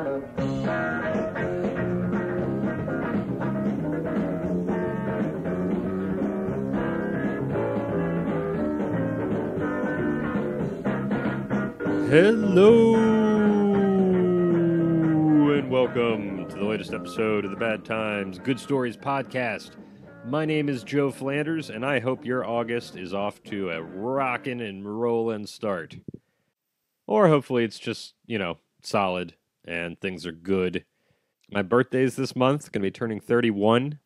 Hello, and welcome to the latest episode of the Bad Times Good Stories podcast. My name is Joe Flanders, and I hope your August is off to a rockin' and rollin' start. Or hopefully it's just, solid and things are good. My birthday's this month, going to be turning 31.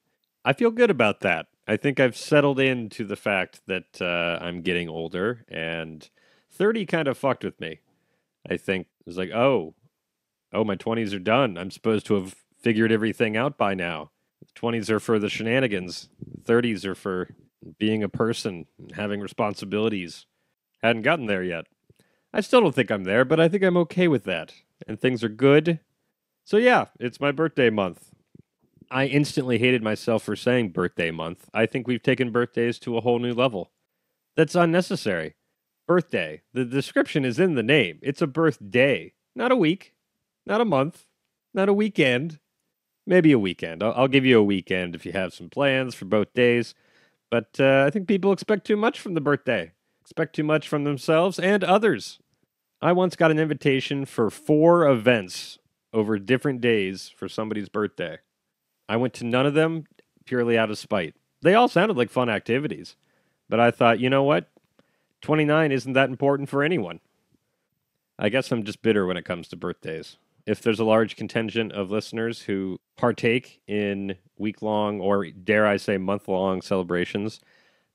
I feel good about that. I think I've settled into the fact that I'm getting older, and 30 kind of fucked with me. I think it was like, oh, my 20s are done. I'm supposed to have figured everything out by now. The 20s are for the shenanigans. 30s are for being a person, having responsibilities. Hadn't gotten there yet. I still don't think I'm there, but I think I'm okay with that. And things are good. So yeah, it's my birthday month. I instantly hated myself for saying birthday month. I think we've taken birthdays to a whole new level. That's unnecessary. Birthday. The description is in the name. It's a birthday, not a week, not a month, not a weekend. Maybe a weekend. I'll give you a weekend if you have some plans for both days. But I think people expect too much from the birthday. Expect too much from themselves and others. I once got an invitation for 4 events over different days for somebody's birthday. I went to none of them purely out of spite. They all sounded like fun activities. But I thought, you know what? 29 isn't that important for anyone. I guess I'm just bitter when it comes to birthdays. If there's a large contingent of listeners who partake in week-long or, dare I say, month-long celebrations,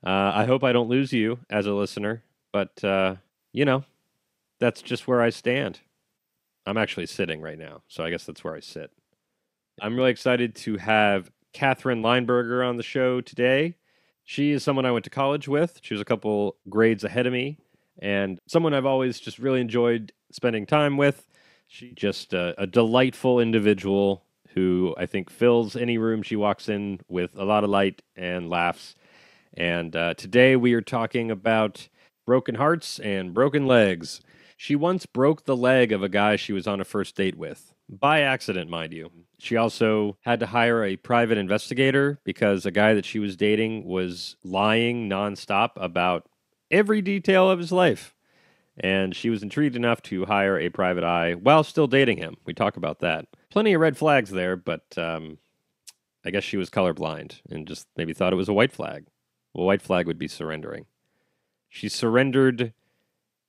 I hope I don't lose you as a listener. But, that's just where I stand. I'm actually sitting right now, so I guess that's where I sit. I'm really excited to have Catherine Linebarger on the show today. She is someone I went to college with. She was a couple grades ahead of me, and someone I've always just really enjoyed spending time with. She's just a delightful individual who I think fills any room she walks in with a lot of light and laughs. And today we are talking about broken hearts and broken legs. She once broke the leg of a guy she was on a first date with. By accident, mind you. She also had to hire a private investigator because a guy that she was dating was lying nonstop about every detail of his life. And she was intrigued enough to hire a private eye while still dating him. We talk about that. Plenty of red flags there, but I guess she was colorblind and just maybe thought it was a white flag. Well, a white flag would be surrendering. She surrendered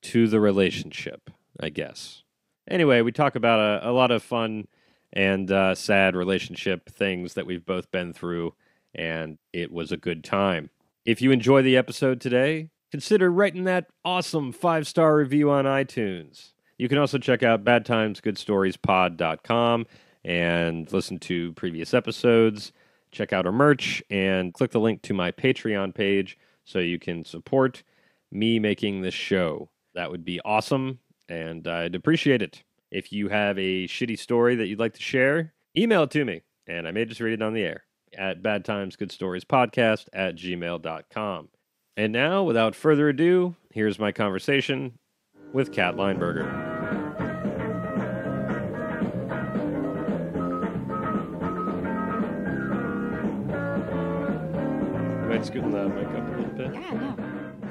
to the relationship, I guess. Anyway, we talk about a lot of fun and sad relationship things that we've both been through, and it was a good time. If you enjoy the episode today, consider writing that awesome 5-star review on iTunes. You can also check out badtimesgoodstoriespod.com and listen to previous episodes, check out our merch, and click the link to my Patreon page so you can support me making this show. That would be awesome, and I'd appreciate it. If you have a shitty story that you'd like to share, email it to me, and I may just read it on the air at badtimesgoodstoriespodcast@gmail.com. And now, without further ado, here's my conversation with Cat Linebarger. You might scoot the mic up a little bit. Yeah, no.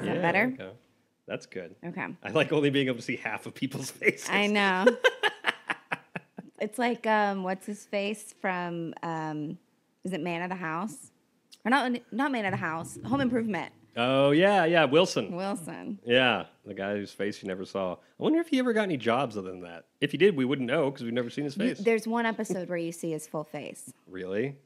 Is that better? Okay. That's good. Okay. I like only being able to see half of people's faces. I know. It's like, what's his face from, is it Man of the House? Or not Man of the House, Home Improvement. Oh, yeah, Wilson. Yeah, the guy whose face you never saw. I wonder if he ever got any jobs other than that. If he did, we wouldn't know because we've never seen his face. There's one episode where you see his full face. Really?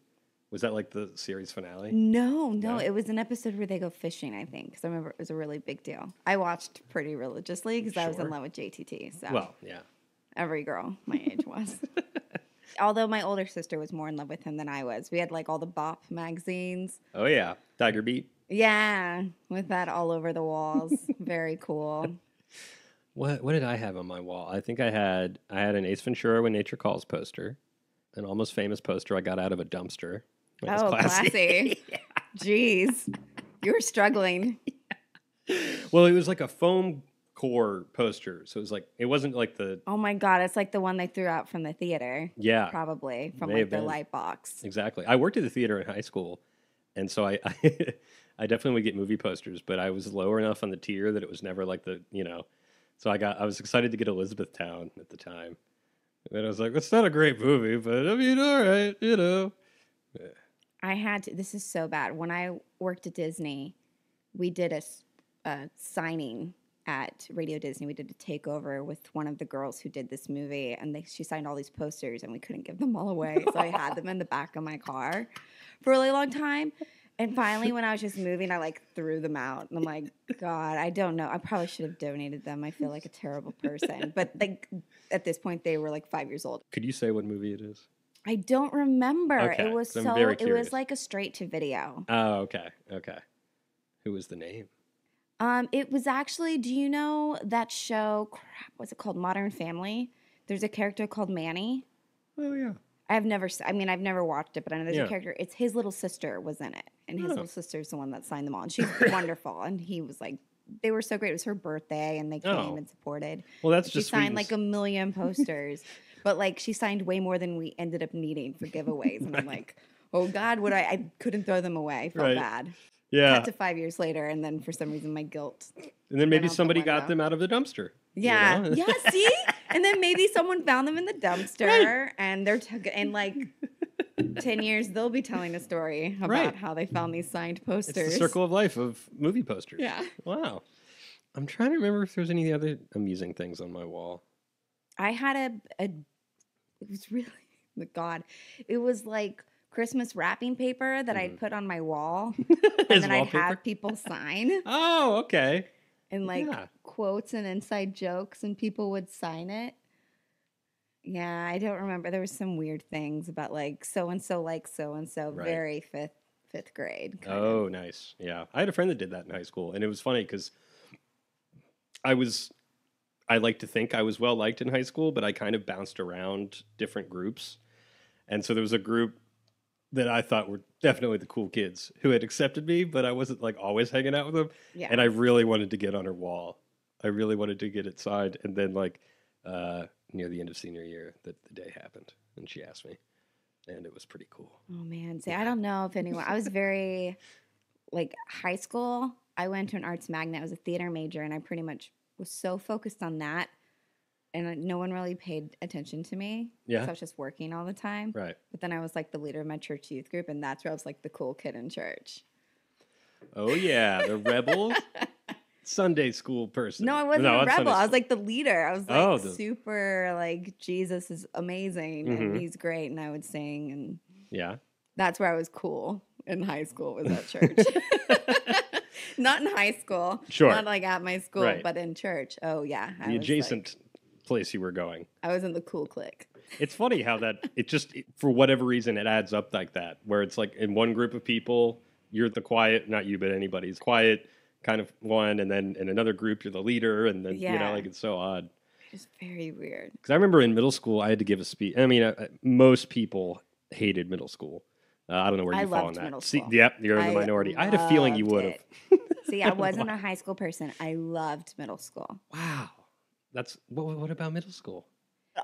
Was that like the series finale? No. It was an episode where they go fishing, I think, because I remember it was a really big deal. I watched pretty religiously because I was in love with JTT. So. Well, yeah. Every girl my age was. Although my older sister was more in love with him than I was. We had like all the Bop magazines. Oh, yeah. Tiger Beat. Yeah, with that all over the walls. Very cool. What did I have on my wall? I think I had an Ace Ventura When Nature Calls poster, an Almost Famous poster I got out of a dumpster. Oh, classy. Yeah. Jeez. You were struggling. Well, it was like a foam core poster. So it was like, it wasn't like the... Oh my God, it's like the one they threw out from the theater. Yeah. Probably from May like have the been. light box. Exactly. I worked at the theater in high school, and so I I definitely would get movie posters, but I was lower enough on the tier that it was never like the, so I was excited to get Elizabethtown at the time. And I was like, it's not a great movie, but I mean, all right, This is so bad. When I worked at Disney, we did a signing at Radio Disney. We did a takeover with one of the girls who did this movie, and she signed all these posters, and we couldn't give them all away. So I had them in the back of my car for a really long time. And finally, when I was just moving, I like threw them out. And I'm like, God, I don't know. I probably should have donated them. I feel like a terrible person. But like at this point, they were like 5 years old. Could you say what movie it is? I don't remember. Okay, It was I'm it was like a straight to video. Oh, okay. Who was the name? It was actually, do you know that show, what's it called? Modern Family? There's a character called Manny. Oh, yeah. I've never watched it, but I know there's a character. It's his little sister was in it, and his little sister's the one that signed them on. She's wonderful, and he was like, they were so great. It was her birthday, and they came and supported. Well, that's she just signed like a million posters, but like she signed way more than we ended up needing for giveaways, and I'm like, oh God, I couldn't throw them away. I felt bad. Yeah. Cut to 5 years later, and then for some reason my guilt. And then maybe somebody got them out of the dumpster. Yeah. Yeah, see? And then maybe someone found them in the dumpster, and they're in like 10 years, they'll be telling a story about how they found these signed posters. It's the circle of life of movie posters. Yeah. Wow. I'm trying to remember if there's any other amusing things on my wall. I had it was really, God, it was like Christmas wrapping paper that I'd put on my wall, and then I'd have people sign. Oh, okay. And like quotes and inside jokes, and people would sign it. Yeah, I don't remember. There was some weird things about like so and so, very fifth grade. Oh, nice. Yeah, I had a friend that did that in high school, and it was funny because I like to think I was well liked in high school, but I kind of bounced around different groups, and so there was a group that I thought were definitely the cool kids who had accepted me, but I wasn't like always hanging out with them. Yeah. And I really wanted to get on her wall. I really wanted to get it signed. And then like near the end of senior year, the day happened and she asked me, and it was pretty cool. Oh man. See, I don't know if anyone, I was very like high school. I went to an arts magnet. I was a theater major, and I pretty much was so focused on that. And no one really paid attention to me. Yeah. So I was just working all the time. Right. But then I was like the leader of my church youth group, and that's where I was like the cool kid in church. Oh, yeah. The rebel Sunday school person. No, I wasn't a rebel. I was like the leader. I was like super like, Jesus is amazing and he's great. And I would sing. And yeah. That's where I was cool in high school, was at church. Not in high school. Sure. Not like at my school, but in church. Oh, yeah. The adjacent place you were going. I was in the cool clique. It's funny how that for whatever reason it adds up like that, where it's like in one group of people you're the quiet, not you but anybody's quiet kind of one, and then in another group you're the leader, and then like it's so odd. It's very weird. Because I remember in middle school I had to give a speech. I mean, most people hated middle school. I don't know where you fall on that. See, yep, you're in the minority. I had a feeling you would have. See, I wasn't a high school person. I loved middle school. Wow. That's what about middle school?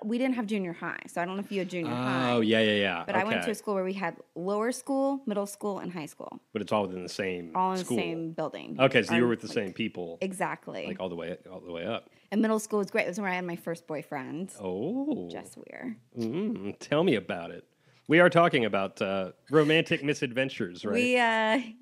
We didn't have junior high, so I don't know if you had junior high. Oh, yeah. But I went to a school where we had lower school, middle school, and high school. But it's all within the same school. All in the same building. Okay, so you were with the same people. Exactly. Like all the way up. And middle school was great. It was where I had my first boyfriend. Oh. Jess Weir. Tell me about it. We are talking about romantic misadventures, right?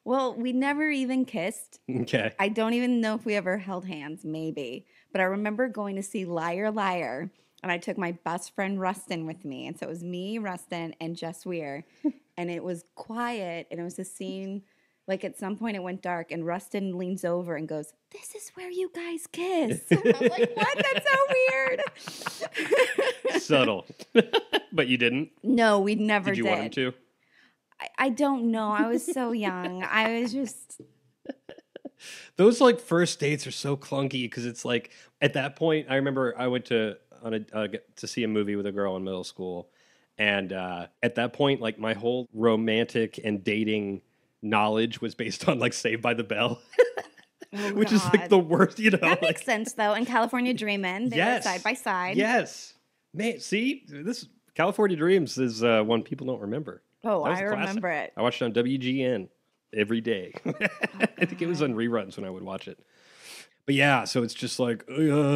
Well, we never even kissed. Okay. I don't even know if we ever held hands, maybe. But I remember going to see Liar, Liar, and I took my best friend Rustin with me. And so it was me, Rustin, and Jess Weir. And it was quiet, and it was a scene, like at some point it went dark, and Rustin leans over and goes, "This is where you guys kiss." And I was like, what? That's so weird. Subtle. But you didn't? No, we never did. Did you want him to? I don't know. I was so young. I was just... Those like first dates are so clunky because it's like at that point, I remember I went to see a movie with a girl in middle school. And at that point, like my whole romantic and dating knowledge was based on like Saved by the Bell. Oh, which is like God. the worst, That like, makes sense, though. In California Dreamin', they were side by side. Yes. Man, see, this California Dreams is one people don't remember. Oh, That was I a classic. remember it. I watched it on WGN every day. I think it was on God. reruns when I would watch it. But yeah, so it's just like,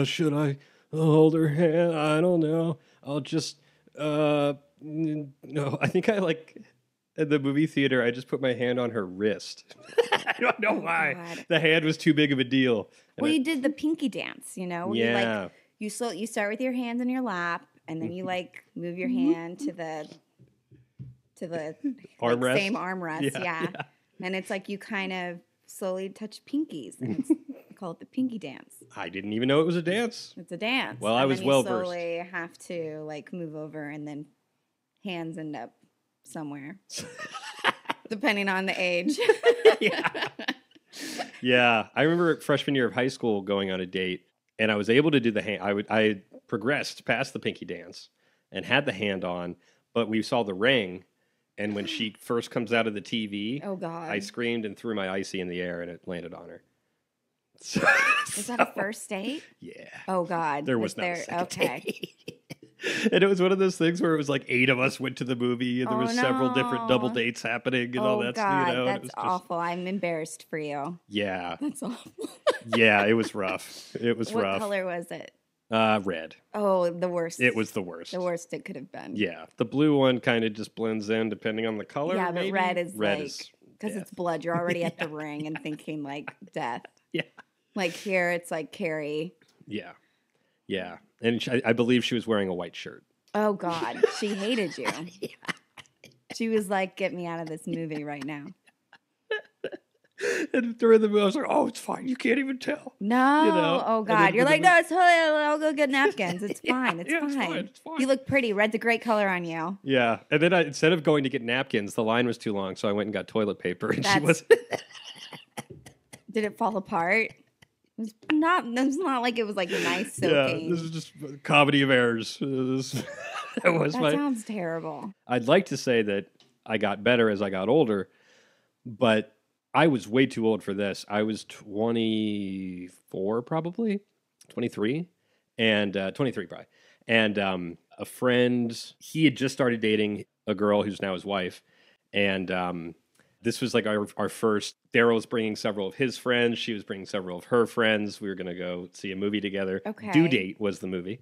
should I hold her hand? I don't know. I'll just, no. I think I like at the movie theater. I just put my hand on her wrist. I don't know why. God. The hand was too big of a deal. And Well, you did the pinky dance, where Yeah. you start with your hands in your lap, and then you like move your hand to the Armrest? same armrest, Yeah. and it's like you kind of slowly touch pinkies, and we call it the pinky dance. I didn't even know it was a dance. It's a dance. Well, and I was then you well-versed. slowly have to like move over, and then hands end up somewhere, depending on the age. Yeah. Yeah. I remember freshman year of high school going on a date, and I was able to do the hand. I progressed past the pinky dance and had the hand on, but we saw the ring. And when she first comes out of the TV, Oh, God. I screamed and threw my icy in the air, and it landed on her. Was that a first date? Yeah. Oh, God. There was not a second okay. date. And it was one of those things where it was like 8 of us went to the movie, and there was several different double dates happening and all that. God, and it that's was just, awful. I'm embarrassed for you. Yeah. That's awful. Yeah, it was rough. It was What rough. color was it? Red. Oh, the worst. It was the worst. The worst it could have been. Yeah. The blue one kind of just blends in depending on the color. Yeah, but maybe. red is red like, because death. it's blood, you're already at the ring and thinking like death. Yeah. Like here, it's like Carrie. Yeah. Yeah. And I believe she was wearing a white shirt. Oh, God. She hated you. Yeah. She was like, get me out of this movie right now. And during the movie, I was like, oh, it's fine. You can't even tell. No. Oh, and God. then You're with like, the- no, it's totally, I'll go get napkins. It's fine. It's yeah, fine. it's fine. You look pretty. Red's a great color on you. Yeah. And then instead of going to get napkins, the line was too long. So I went and got toilet paper. And she was. Did it fall apart? It's not like it was like nice soaking. Yeah, this is just a comedy of errors. That sounds terrible. I'd like to say that I got better as I got older, but I was way too old for this. I was 24, probably 23, and 23 probably. And a friend, he had just started dating a girl who's now his wife, and this was like our first. Daryl was bringing several of his friends. She was bringing several of her friends. We were going to go see a movie together. Okay. Due Date was the movie.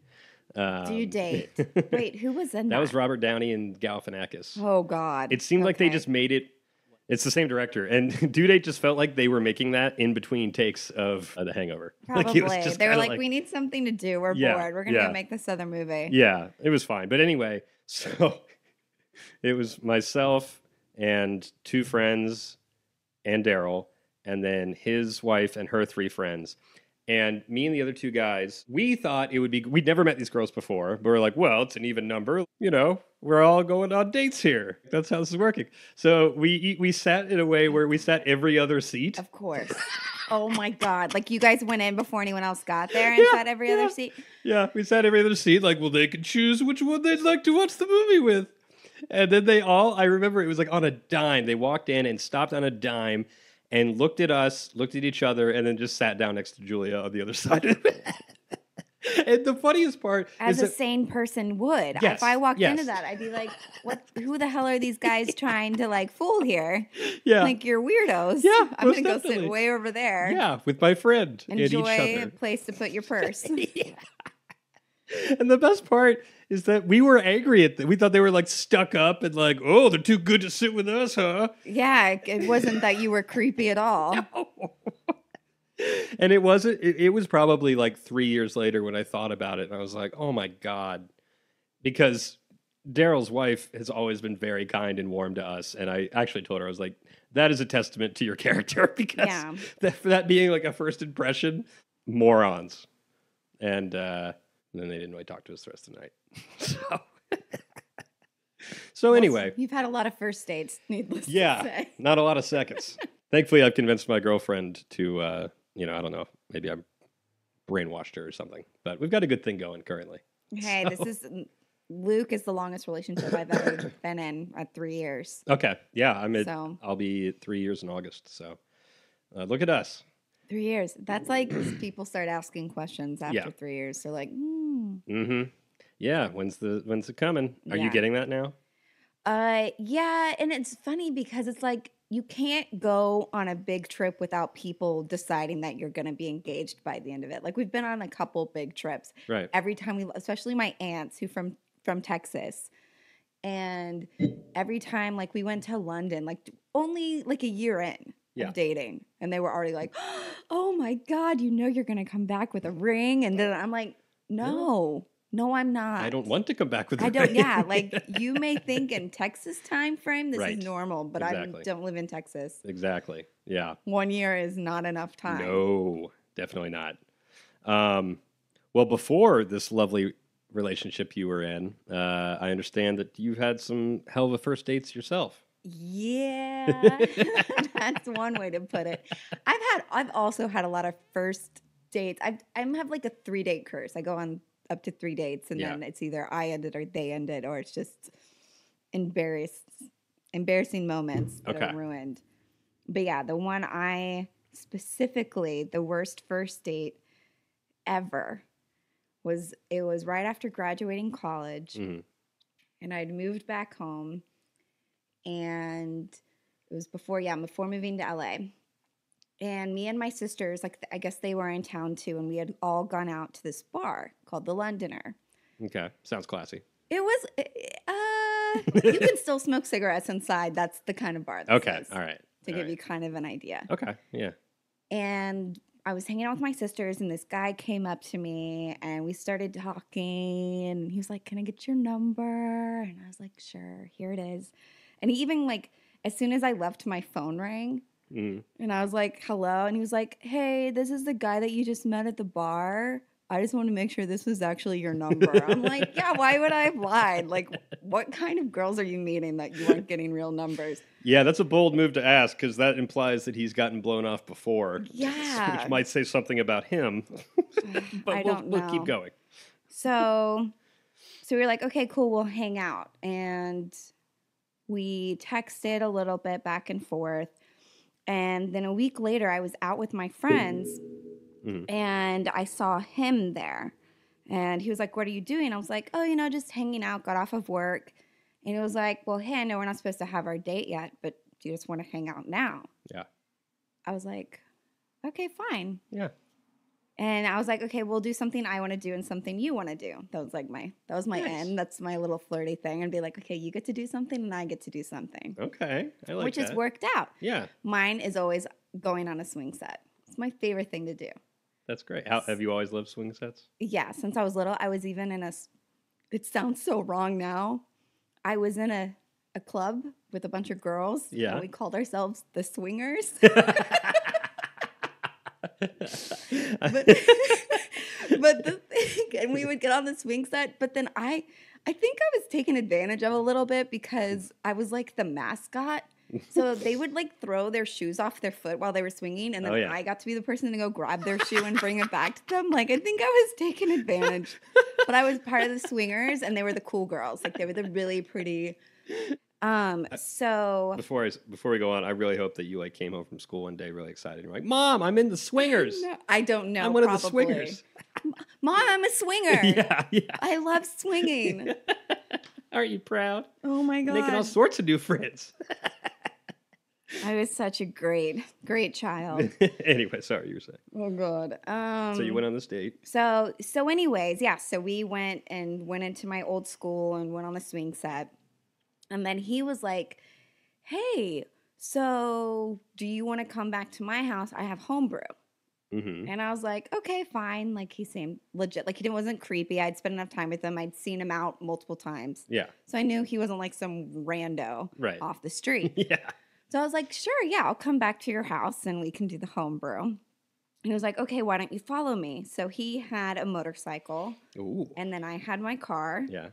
Due Date. Wait, who was in that? That was Robert Downey and Galifianakis. Oh, God. It seemed like they just made it. It's the same director. And Due Date just felt like they were making that in between takes of The Hangover. Probably. Like they were like, we need something to do. We're bored. We're going to go make this other movie. Yeah, it was fine. But anyway, so it was myself and 2 friends and Daryl, and then his wife and her 3 friends. And me and the other 2 guys, we thought it would be, we'd never met these girls before, but we're like, well, it's an even number. We're all going on dates here. That's how this is working. So we sat in a way where we sat every other seat. Of course. Oh, my God. Like you guys went in before anyone else got there and sat every other seat? Yeah, we sat every other seat. Like, well, they could choose which one they'd like to watch the movie with. And then I remember it was like on a dime. They walked in and stopped on a dime and looked at us, looked at each other, and then just sat down next to Julia on the other side of it. And the funniest part As is a sane person would. Yes, if I walked yes. into that, I'd be like, "What? Who the hell are these guys trying to like fool here? Yeah. Like you're weirdos. Yeah, I'm most gonna go definitely. sit way over there. Yeah, with my friend and each Enjoy a other. place to put your purse. Yeah. And the best part is that we were angry at them. We thought they were like stuck up and like, oh, they're too good to sit with us, huh? Yeah, it wasn't that you were creepy at all. No. And it wasn't. It was probably like 3 years later when I thought about it, and I was like, "Oh my God," because Daryl's wife has always been very kind and warm to us, and I actually told her, I was like, "That is a testament to your character," because for that being like a first impression, morons. And then they didn't really talk to us the rest of the night. So anyway, You've had a lot of first dates, needless to say. not a lot of seconds. Thankfully, I've convinced my girlfriend to, I don't know, maybe I brainwashed her or something. But we've got a good thing going currently. Hey, Luke is the longest relationship I've ever been in at 3 years. Okay, yeah, So- I'll be 3 years in August. So look at us. 3 years. That's like people start asking questions after Yeah. 3 years. They're like, Mm-hmm. Yeah. When's it coming? Are you yeah. getting that now? Yeah, and it's funny because it's like you can't go on a big trip without people deciding that you're going to be engaged by the end of it. Like we've been on a couple big trips. Right. Every time especially my aunts who from Texas, and every time like we went to London, like only like a year in Yeah. of dating, and they were already like, "Oh my God, you know you're going to come back with a ring," and then I'm like, "No, no, I'm not. I don't want to come back with I the don't. ring. Yeah, like you may think in Texas time frame this Right. is normal, but Exactly. I don't live in Texas. Exactly. Yeah. 1 year is not enough time. No, definitely not. Well, before this lovely relationship you were in, I understand that you've had some hell of a first dates yourself. Yeah, that's one way to put it. I've also had a lot of first dates. I have like a 3-date curse. I go on up to 3 dates, and Yeah. then it's either I ended or they ended, or it's just embarrassing moments that Okay. are ruined. But yeah, the one I specifically, the worst first date ever was right after graduating college, Mhm. and I'd moved back home, and it was before moving to LA. And me and my sisters, like I guess they were in town too, and we had all gone out to this bar called the Londoner. Okay. Sounds classy. It was you can still smoke cigarettes inside. That's the kind of bar this Okay. is, All right. to give you kind of an idea. Okay. Yeah. And I was hanging out with my sisters, and this guy came up to me, and we started talking, and he was like, "Can I get your number?" And I was like, "Sure, here it is." And he even like, as soon as I left, my phone rang, and I was like, "Hello," and he was like, "Hey, this is the guy that you just met at the bar. I just want to make sure this was actually your number." I'm like, "Yeah, why would I have lied? Like, what kind of girls are you meeting that you aren't getting real numbers?" Yeah, that's a bold move to ask because that implies that he's gotten blown off before. Yeah. Which might say something about him. But I don't we'll keep know. going. So we were like, "Okay, cool, we'll hang out." And we texted a little bit back and forth. And then a week later, I was out with my friends, and I saw him there. And he was like, "What are you doing?" I was like, "Oh, just hanging out, got off of work." And he was like, "Well, hey, I know we're not supposed to have our date yet, but do you just want to hang out now?" Yeah. I was like, "Okay, fine." Yeah. And I was like, "Okay, we'll do something I want to do and something you want to do." That was my Nice. end. That's my little flirty thing. And be like, "Okay, you get to do something and I get to do something." Okay. I like Which that. has worked out. Yeah. Mine is always going on a swing set. It's my favorite thing to do. That's great. How have you always loved swing sets? Yeah, since I was little, I was even it sounds so wrong now. I was in a club with a bunch of girls. Yeah. And we called ourselves the Swingers. but the thing, and we would get on the swing set, but then I think I was taken advantage of a little bit because I was like the mascot. So they would like throw their shoes off their foot while they were swinging, and then I got to be the person to go grab their shoe and bring it back to them. Like I think I was taken advantage, but I was part of the Swingers, and they were the cool girls. Like they were the really pretty. So before we go on, I really hope that you like came home from school one day really excited. You're like, "Mom, I'm in the Swingers. No, I don't know. I'm one of the Swingers." Mom, I'm a swinger. Yeah. I love swinging. Aren't you proud? Oh my God. Making all sorts of new friends. I was such a great child. Anyway, sorry, you were saying. Oh God. So you went on this date. So anyways, yeah. So we went into my old school and went on the swing set, and then he was like, "Hey, so do you want to come back to my house? I have homebrew." Mm-hmm. And I was like, "Okay, fine." Like he seemed legit. Like he wasn't creepy. I'd spent enough time with him. I'd seen him out multiple times. Yeah. So I knew he wasn't like some rando off the street. Yeah. So I was like, "Sure, yeah, I'll come back to your house and we can do the homebrew." And he was like, "Okay, why don't you follow me?" So he had a motorcycle. Ooh. And then I had my car. Yeah.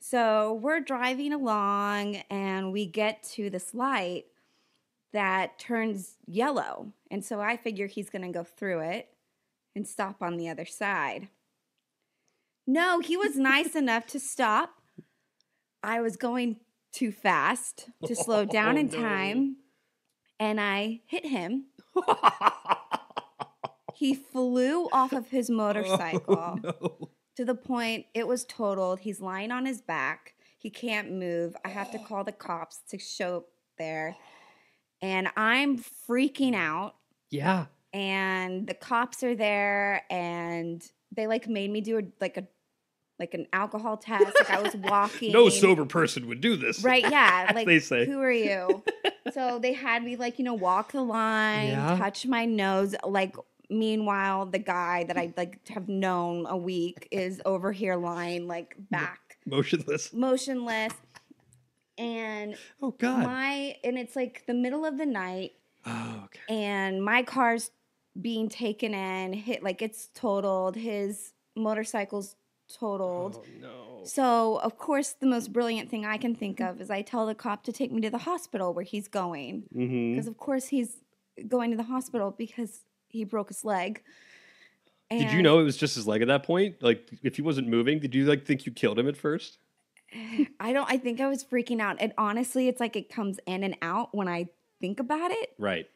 So we're driving along and we get to this light that turns yellow. And so I figure he's going to go through it and stop on the other side. No, he was nice enough to stop. I was going too fast to slow down in time, and I hit him. He flew off of his motorcycle no. to the point it was totaled. He's lying on his back. He can't move. I have to call the cops to show up there. And I'm freaking out. Yeah. And the cops are there, and they like made me do an alcohol test. Like I was walking. No sober person would do this. Right, yeah. Like, they say. Who are you? So they had me like, walk the line, touch my nose. Like, meanwhile, the guy that I like have known a week is over here lying like back. Motionless. And oh God. And it's like the middle of the night. Oh, okay. And my car's being taken in, it's totaled. His motorcycle's totaled. Oh no. So, of course, the most brilliant thing I can think of is I tell the cop to take me to the hospital where he's going. Because, of course, he's going to the hospital because he broke his leg. And did you know it was just his leg at that point? Like, if he wasn't moving, did you, like, think you killed him at first? I think I was freaking out. And honestly, it's like it comes in and out when I think about it. Right.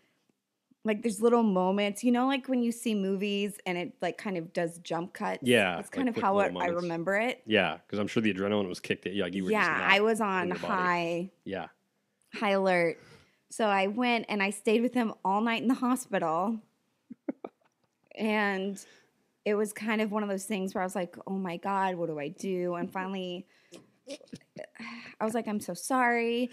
Like, there's little moments, like when you see movies and it, like, kind of does jump cuts. Yeah. It's kind of how I remember it. Yeah, because I'm sure the adrenaline was kicked at you. Like, you were just not I was on high alert. So I went and I stayed with him all night in the hospital. And it was kind of one of those things where I was like, oh, my God, what do I do? And finally, I was like, I'm so sorry.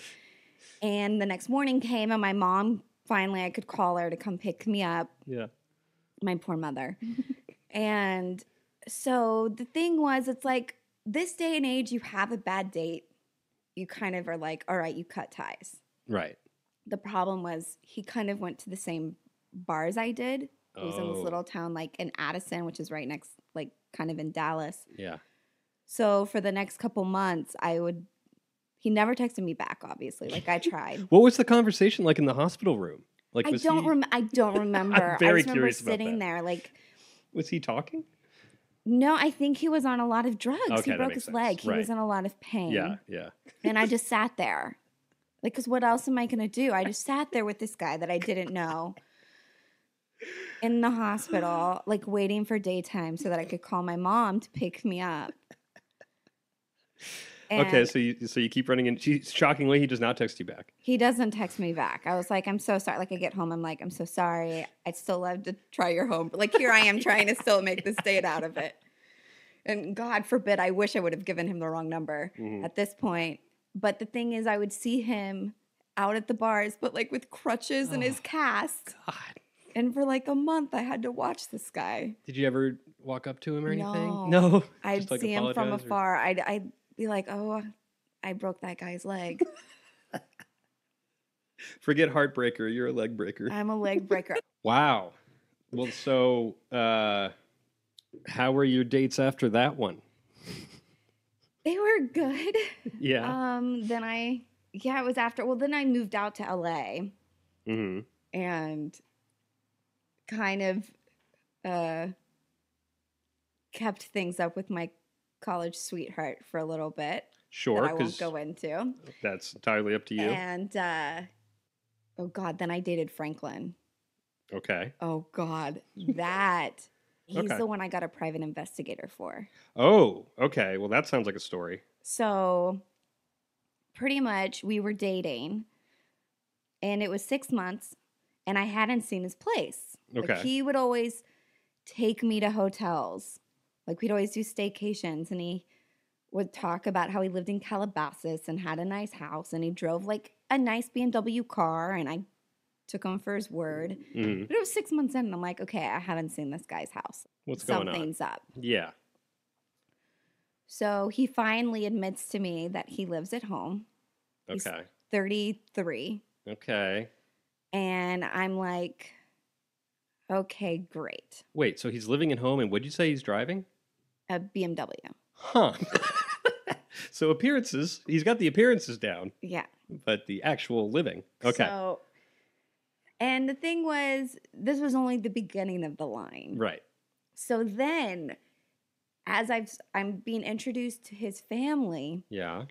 And the next morning came and my mom, finally, I could call her to come pick me up. Yeah. My poor mother. And so the thing was, it's like this day and age, you have a bad date. You kind of are like, all right, you cut ties. Right. The problem was he kind of went to the same bars I did. It was in this little town like in Addison, which is right next, like kind of in Dallas. Yeah. So for the next couple months, he never texted me back, obviously. Like, I tried. What was the conversation like in the hospital room? Like, I don't remember. I'm very I just remember curious about sitting that. there. Like, was he talking? No, I think he was on a lot of drugs. Okay, he broke his leg. He was in a lot of pain. Yeah. And I just sat there. Like, because what else am I going to do? I just sat there with this guy that I didn't know in the hospital, like waiting for daytime so that I could call my mom to pick me up. And okay, so you keep running in. Shockingly, he does not text you back. He doesn't text me back. I was like, I'm so sorry. Like, I get home, I'm like, I'm so sorry. I'd still love to try your home. But like, here I am trying to still make this date out of it. And God forbid, I wish I would have given him the wrong number at this point. But the thing is, I would see him out at the bars, but like with crutches and his cast. God. And for like a month, I had to watch this guy. Did you ever walk up to him or anything? No. I'd I'd see him from afar. I'd be like, oh, I broke that guy's leg. Forget heartbreaker. You're a leg breaker. I'm a leg breaker. Wow. Well, so how were your dates after that one? They were good. Yeah. It was after. Well, then I moved out to LA. Mm-hmm. And kind of kept things up with my college sweetheart for a little bit. Sure, that I won't go into. That's entirely up to you. And oh God, then I dated Franklin. Okay. Oh God, he's the one I got a private investigator for. Oh, okay. Well, that sounds like a story. So pretty much we were dating, and it was 6 months, and I hadn't seen his place. Okay. Like, he would always take me to hotels. Like, we'd always do staycations, and he would talk about how he lived in Calabasas and had a nice house, and he drove like a nice BMW car, and I took him for his word. Mm-hmm. But it was 6 months in, and I'm like, okay, I haven't seen this guy's house. What's going on? Something's up. Yeah. So he finally admits to me that he lives at home. He's Okay. 33. Okay. And I'm like, okay, great. Wait, so he's living at home, and what'd you say he's driving? A BMW. Huh. So appearances, he's got the appearances down. Yeah. But the actual living. Okay. So, and the thing was, this was only the beginning of the line. Right. So then, as I'm being introduced to his family. Yeah.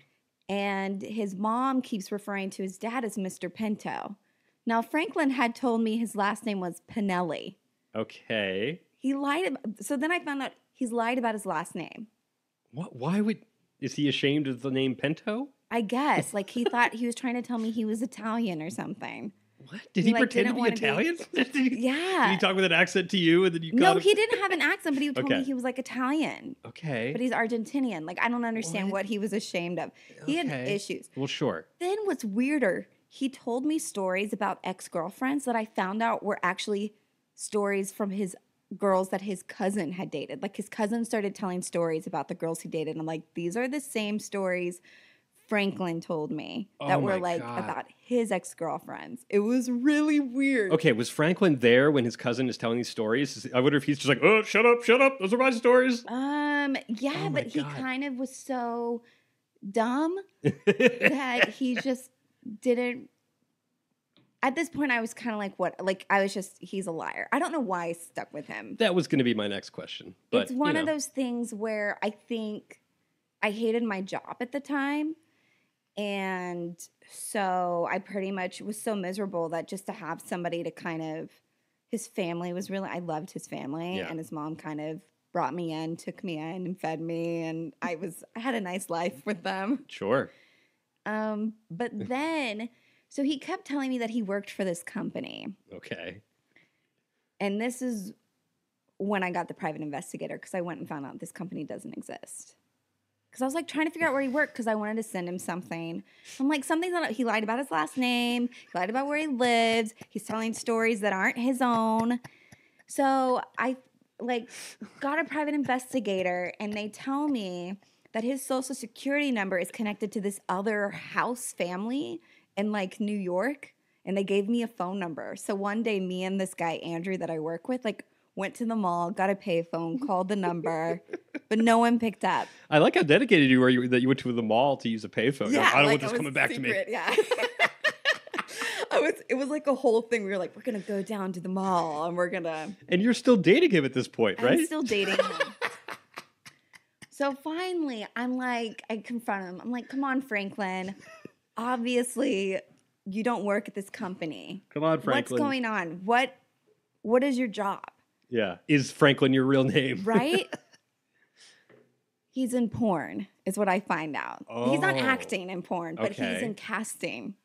And his mom keeps referring to his dad as Mr. Pinto. Now, Franklin had told me his last name was Pinelli. Okay. He lied. So then I found out he's lied about his last name. What? Why would? Is he ashamed of the name Pinto? I guess. Like, he thought he was trying to tell me he was Italian or something. What? Did he like, pretend to didn't be wanna be- Italian? Yeah. Did he talk with an accent to you and then you No, called him? he didn't have an accent, but he told me Okay. he was like Italian. Okay. But he's Argentinian. Like, I don't understand what he was ashamed of. He had Okay. issues. Well, sure. Then what's weirder, he told me stories about ex-girlfriends that I found out were actually stories from his girls that his cousin had dated. Like, his cousin started telling stories about the girls he dated. And I'm like, these are the same stories Franklin told me that Oh were my like God. about his ex-girlfriends. It was really weird. Okay, was Franklin there when his cousin is telling these stories? I wonder if he's just like, oh, shut up, those are my stories. Yeah, Oh my but he God. kind of was so dumb that he just didn't. At this point, I was kind of like, what? Like, I was just, he's a liar. I don't know why I stuck with him. That was going to be my next question. But, It's one you of know. those things where I think I hated my job at the time. And so I pretty much was so miserable that just to have somebody to kind of, his family was really, I loved his family. Yeah. And his mom kind of brought me in, took me in and fed me. And I had a nice life with them. Sure. But then, so he kept telling me that he worked for this company. Okay. And this is when I got the private investigator because I went and found out this company doesn't exist. Because I was like trying to figure out where he worked because I wanted to send him something. I'm like, something's not, he lied about his last name. He lied about where he lives. He's telling stories that aren't his own. So I like got a private investigator and they tell me that his social security number is connected to this other house family in like New York. And they gave me a phone number. So one day me and this guy, Andrew, that I work with, like went to the mall, got a payphone, called the number, but no one picked up. I like how dedicated you were that you went to the mall to use a payphone. Yeah, I don't like, want this I was coming back to me. secret, Yeah. It was like a whole thing. We were like, we're going to go down to the mall and we're going to. And you're still dating him at this point, right? I'm still dating him. So finally, I'm like, I confront him. I'm like, come on, Franklin. Obviously, you don't work at this company. Come on, Franklin. What's going on? What is your job? Yeah. Is Franklin your real name? Right? He's in porn, is what I find out. He's not Oh. acting in porn, but he's Okay. in casting.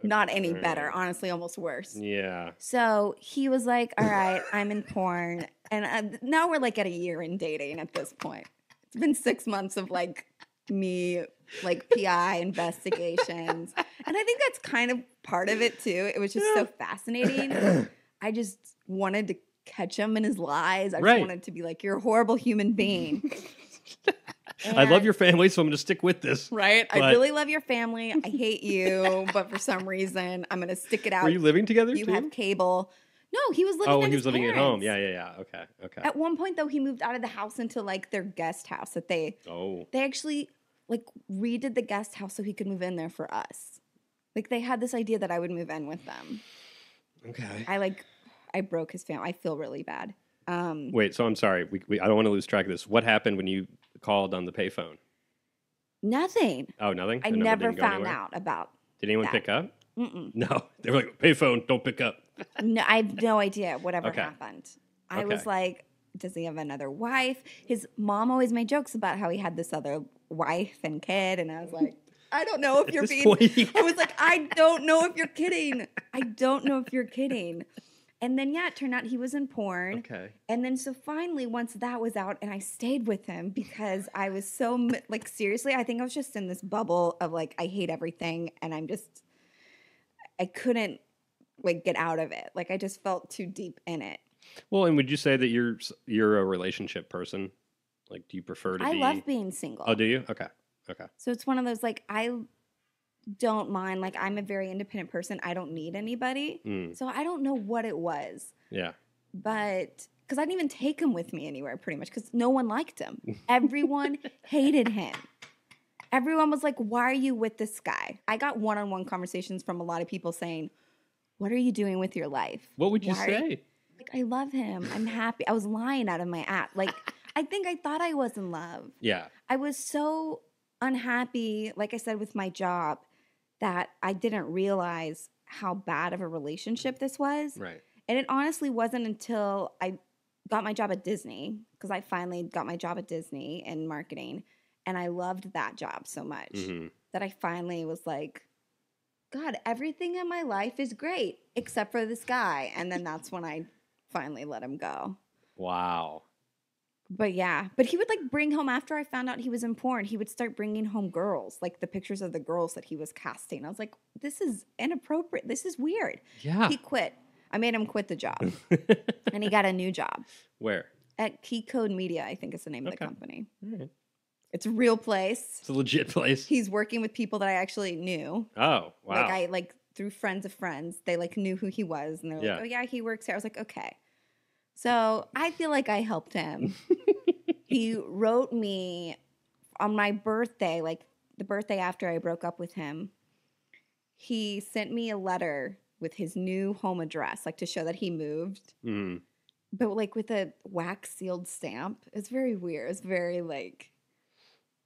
Not any better, honestly, almost worse. Yeah. So he was like, all right, I'm in porn. And now we're like at a year in dating at this point. It's been 6 months of like me, like PI investigations. And I think that's kind of part of it too. It was just so fascinating. I just wanted to catch him in his lies. I just Right. wanted to be like, you're a horrible human being. I love your family, so I'm going to stick with this. Right? I But- really love your family. I hate you. But for some reason, I'm going to stick it out. Were you living together You too? have cable. No, he was living Oh, at when he his was living at home. parents'. Yeah. Okay. At one point, though, he moved out of the house into like their guest house that they actually like redid the guest house so he could move in there for us. Like they had this idea that I would move in with them. Okay. I broke his family. I feel really bad. Wait, so I'm sorry. I don't want to lose track of this. What happened when you called on the payphone? Nothing. Oh, nothing? I The number never didn't go found anywhere? out about. Did anyone that. pick up? Mm-mm. No. They were like, payphone, don't pick up. No, I have no idea whatever Okay. happened. I was Okay. like, does he have another wife? His mom always made jokes about how he had this other wife and kid, and I was like, I don't know if At you're this being. point- I was like, I don't know if you're kidding. I don't know if you're kidding. And then it turned out he was in porn. Okay. And then so finally, once that was out, and I stayed with him because I was so like seriously, I think I was just in this bubble of like I hate everything, and I couldn't like get out of it. Like I just felt too deep in it. Well, and would you say that you're a relationship person? Like, do you prefer to I be? love being single. Oh, do you? Okay. So it's one of those like I don't mind. Like I'm a very independent person. I don't need anybody. So I don't know what it was, Yeah. but because I didn't even take him with me anywhere, pretty much, because no one liked him. Everyone hated him. Everyone was like, "Why are you with this guy?" I got one-on-one conversations from a lot of people saying, "What are you doing with your life?" What would you Why- say? Like, I love him. I'm happy. I was lying out of my ass. Like, I think I thought I was in love. Yeah. I was so unhappy, like I said, with my job that I didn't realize how bad of a relationship this was. Right. And it honestly wasn't until I got my job at Disney, because I finally got my job at Disney in marketing, and I loved that job so much that I finally was like, God, everything in my life is great except for this guy. And then that's when I finally let him go. Wow. But yeah, but he would like bring home, after I found out he was in porn, he would start bringing home girls, like the pictures of the girls that he was casting. I was like, this is inappropriate. This is weird. Yeah. He quit. I made him quit the job. And he got a new job. Where? At Key Code Media, I think is the name of the company. All right. It's a real place. It's a legit place. He's working with people that I actually knew. Oh, wow. Like through friends of friends, they like knew who he was, and they're like, "Oh yeah, he works here." I was like, "Okay." So I feel like I helped him. He wrote me on my birthday, like the birthday after I broke up with him. He sent me a letter with his new home address, like to show that he moved. But like with a wax sealed stamp. It's very weird. It's very like,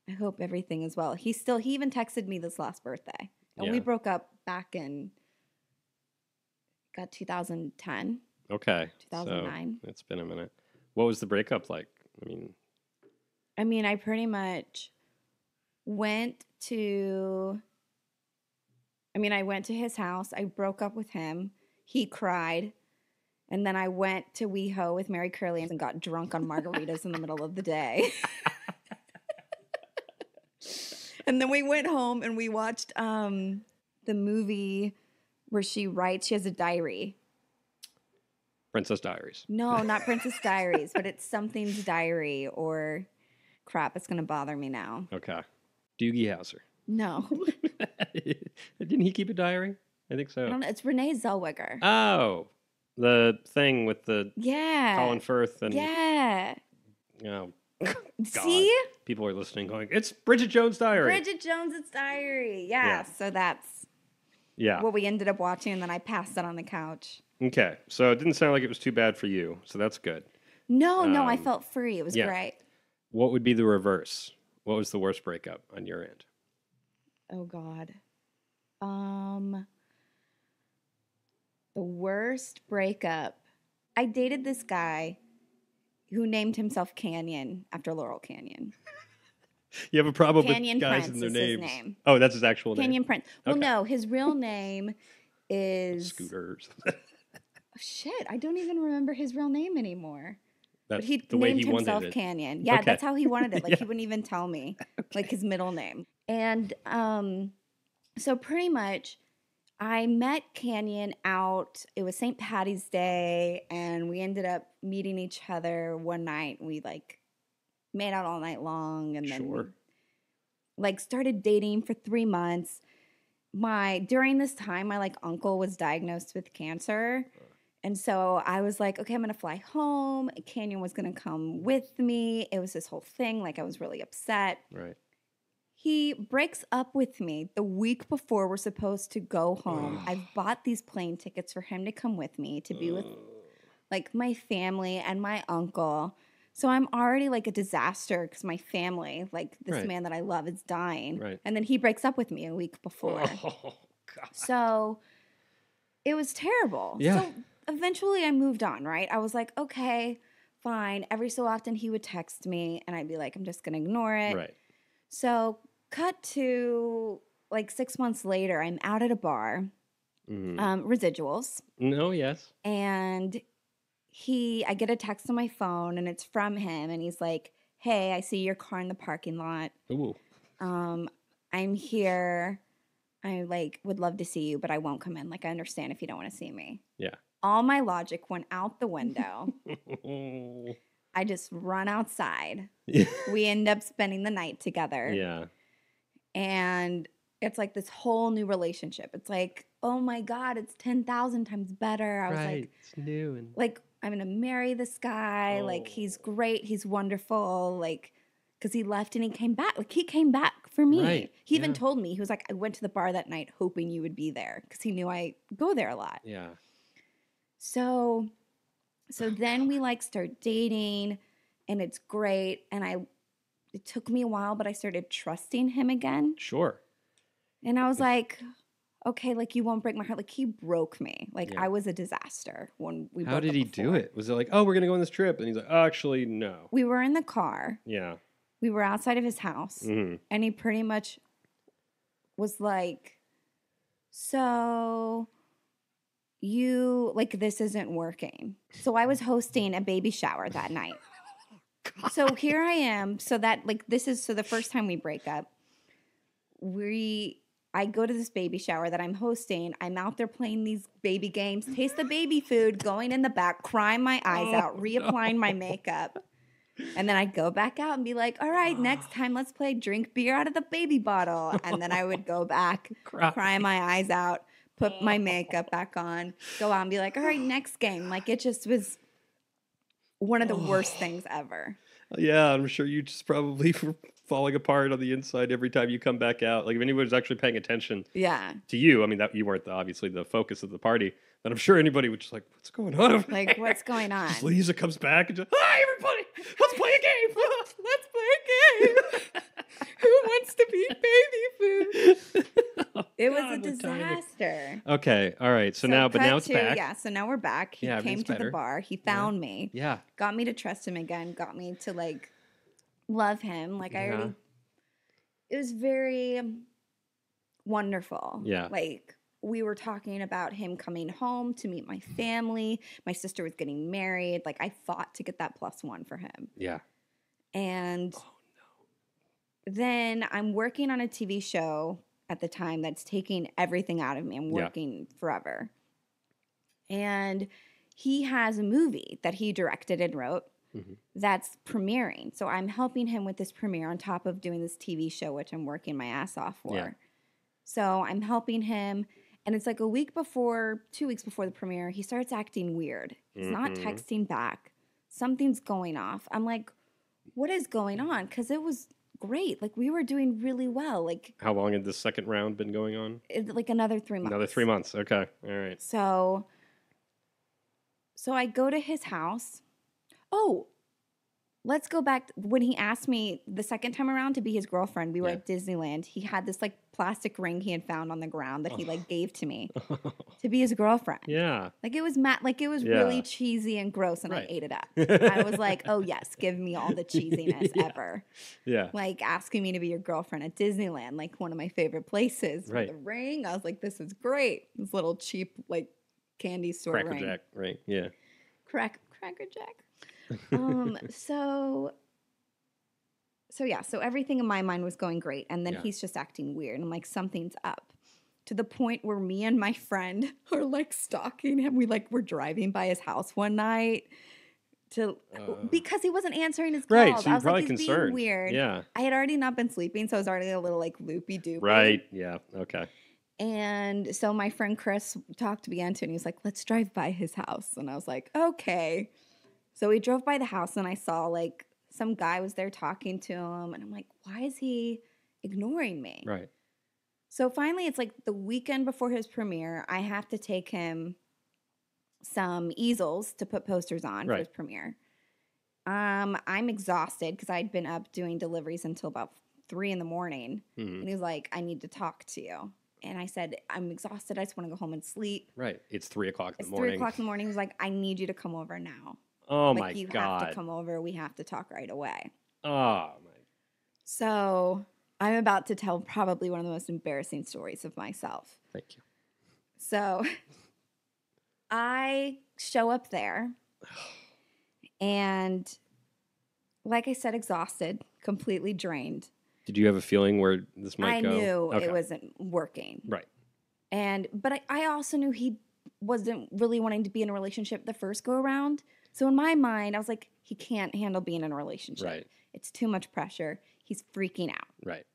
I hope everything is well. He even texted me this last birthday. And we broke up back in 2010. Okay. 2009. So it's been a minute. What was the breakup like? I mean, I pretty much went to his house. I broke up with him. He cried. And then I went to WeHo with Mary Curly and got drunk on margaritas in the middle of the day. And then we went home and we watched the movie where she has a diary. Princess Diaries. No, not Princess Diaries, but it's something's diary or crap. It's going to bother me now. Okay. Doogie Howser. No. Didn't he keep a diary? I think so. I don't know. It's Renee Zellweger. Oh, the thing with the Colin Firth and oh, God. See? People are listening going, it's Bridget Jones' Diary. Bridget Jones' Diary. Yeah. So that's what we ended up watching, and then I passed it on the couch. Okay. So it didn't sound like it was too bad for you. So that's good. No, I felt free. It was great. What would be the reverse? What was the worst breakup on your end? Oh, God. The worst breakup. I dated this guy who named himself Canyon after Laurel Canyon. You have a problem Canyon with guys Prince and their is names. His name. Oh, that's his actual name? Canyon Prince. Well, no, his real name is... Scooter or something. Shit, I don't even remember his real name anymore. That's but he the way named he himself wanted it. Canyon. Yeah, that's how he wanted it. Like, he wouldn't even tell me, like, his middle name. And so pretty much, I met Canyon out. It was St. Patty's Day, and we ended up meeting each other one night. We, like, made out all night long, and then like started dating for 3 months. During this time, my like uncle was diagnosed with cancer. And so I was like, okay, I'm going to fly home. Canyon was going to come with me. It was this whole thing. Like, I was really upset. Right. He breaks up with me the week before we're supposed to go home. I've bought these plane tickets for him to come with me to be with like my family and my uncle. So I'm already like a disaster because my family, like this man that I love, is dying. Right. And then he breaks up with me a week before. Oh, God. So it was terrible. Yeah. So eventually I moved on, right? I was like, okay, fine. Every so often he would text me and I'd be like, I'm just going to ignore it. Right. So cut to like 6 months later, I'm out at a bar, Residuals. No, yes. And I get a text on my phone and it's from him. And he's like, hey, I see your car in the parking lot. Ooh. I'm here. I like would love to see you, but I won't come in. Like, I understand if you don't want to see me. Yeah. All my logic went out the window. I just run outside. We end up spending the night together. Yeah. And it's like this whole new relationship. It's like, oh my God, it's 10,000 times better. I was like, it's new. And like, I'm going to marry this guy. Oh. Like, he's great. He's wonderful. Like, because he left and he came back. Like, he came back for me. Right. He even told me, he was like, I went to the bar that night hoping you would be there because he knew I go there a lot. Yeah. So then we like start dating and it's great. And it took me a while, but I started trusting him again. Sure. And I was like, okay, like you won't break my heart. Like he broke me. Like Yeah. I was a disaster when we How broke did up he do before. it? Was it like, oh, we're going to go on this trip? And he's like, oh, actually, no. We were in the car. Yeah. We were outside of his house. Mm-hmm. And he pretty much was like, so you, like, this isn't working. So I was hosting a baby shower that night. So here I am. So that, like, so the first time we break up, I go to this baby shower that I'm hosting. I'm out there playing these baby games, taste the baby food, going in the back, crying my eyes out, reapplying my makeup. And then I'd go back out and be like, all right, next time let's play drink beer out of the baby bottle. And then I would go back, cry my eyes out, put my makeup back on, go out and be like, all right, next game. Like it just was one of the worst things ever. Yeah, I'm sure you just probably were falling apart on the inside every time you come back out. Like if anyone was actually paying attention to you, I mean, that you weren't obviously the focus of the party, but I'm sure anybody was just like, what's going on over Like, there? what's going on? Just Lisa comes back and just, hi, everybody, let's play a game. Let's play a game. Who wants to be baby food? It was a disaster. Okay, all right. So now it's back. Yeah, so now we're back. He came to the bar. He found me. Yeah. Got me to trust him again. Got me to, like, love him. Like, it was very wonderful. Yeah. Like, we were talking about him coming home to meet my family. My sister was getting married. Like, I fought to get that +1 for him. Yeah. And then I'm working on a TV show at the time that's taking everything out of me. I'm working forever. And he has a movie that he directed and wrote that's premiering. So I'm helping him with this premiere on top of doing this TV show, which I'm working my ass off for. Yeah. So I'm helping him. And it's like 2 weeks before the premiere, he starts acting weird. He's not texting back. Something's going off. I'm like, what is going on? Because it was great. Like, we were doing really well. Like, how long had the second round been going on? Like another 3 months. Another 3 months. Okay. All right. So I go to his house. Oh, let's go back. When he asked me the second time around to be his girlfriend, we were at Disneyland. He had this, like, plastic ring he had found on the ground that he, like, gave to me to be his girlfriend. Yeah. Like, it was really cheesy and gross, and I ate it up. I was like, oh, yes, give me all the cheesiness ever. Yeah. Like, asking me to be your girlfriend at Disneyland, like, one of my favorite places. Right. With the ring. I was like, this is great. This little cheap, like, candy store ring. Cracker Jack, right, yeah. Cracker Jack. So everything in my mind was going great. And then he's just acting weird. And I'm like, something's up. To the point where me and my friend are, like, stalking him. We're driving by his house one night because he wasn't answering his calls. Right, so I you're was probably like, he's concerned. being weird. Yeah. I had already not been sleeping, so I was already a little, like, loopy-doopy. Right, yeah, okay. And so my friend Chris talked me into it, and he was like, let's drive by his house. And I was like, okay. So we drove by the house, and I saw, like, some guy was there talking to him. And I'm like, why is he ignoring me? Right. So finally, it's like the weekend before his premiere. I have to take him some easels to put posters on for his premiere. I'm exhausted because I'd been up doing deliveries until about 3 a.m. And he was like, I need to talk to you. And I said, I'm exhausted. I just want to go home and sleep. Right. It's 3 o'clock in the morning. It's 3 o'clock in the morning. He was like, I need you to come over now. Oh, like, you have to come over. We have to talk right away. Oh, my. So I'm about to tell probably one of the most embarrassing stories of myself. Thank you. So I show up there and, like I said, exhausted, completely drained. Did you have a feeling where this might go? I knew it wasn't working. Right. But I also knew he wasn't really wanting to be in a relationship the first go around. So in my mind, I was like, he can't handle being in a relationship. Right. It's too much pressure. He's freaking out. Right.